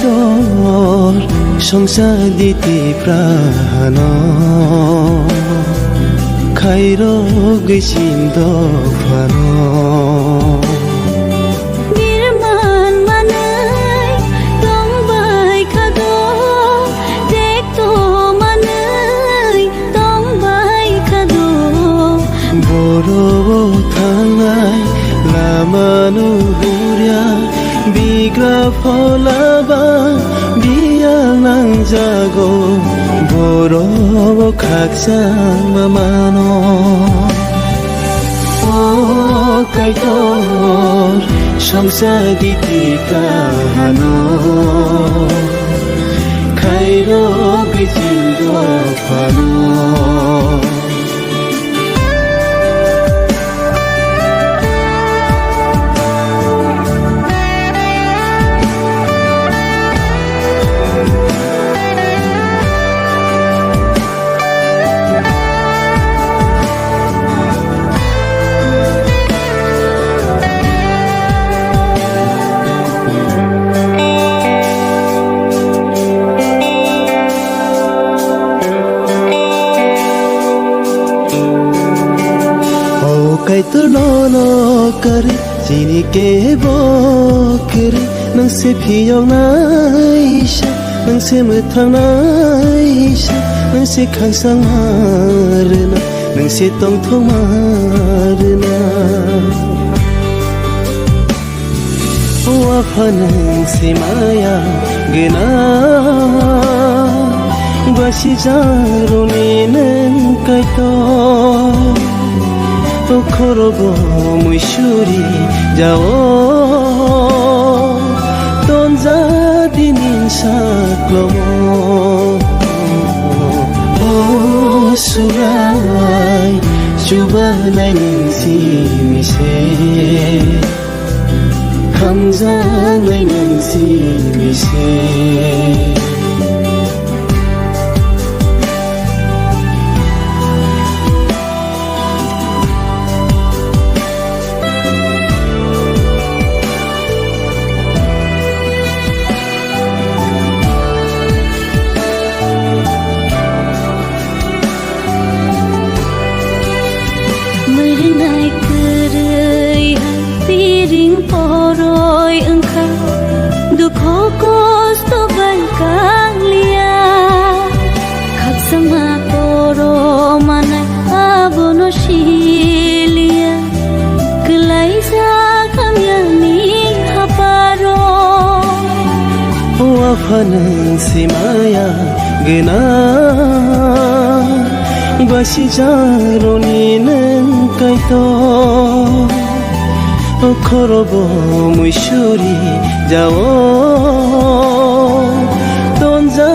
তোর সংসার দিতে প্রাণ খাইর গেছিন দফান थांनाय लामानु हुरिया बिग्रा फलाबा बिया नांजागौ बर' खागसा मामानो कायतर संसार दिति काहानो खाइरो gazing दफानो kai tu lono kari chini ke bokeri nang se phiyong naisha nang se muthang naisha nang se khang sang marna nang se tong thong marna wa phanang se maya gena basi jaroni nen kai to খরব মুশুরি যাও তঞ্জা দিনিন সাকলম সুরাই সুবানাই নংসি মিছে খামজানাই নংসি মিছে Phanang si maya gena basi jaroni nen kai to khorobo muishuri jao tonja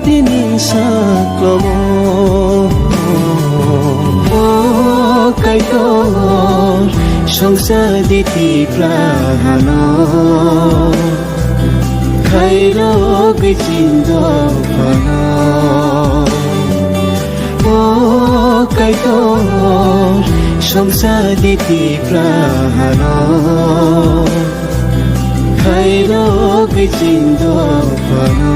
dinin saklomo kai to সংসার দিতি প্রাণো খাইরো গেছিন দফানো কাইতর সংসার দিতি প্রাণো খাইরো গেছিন দফানো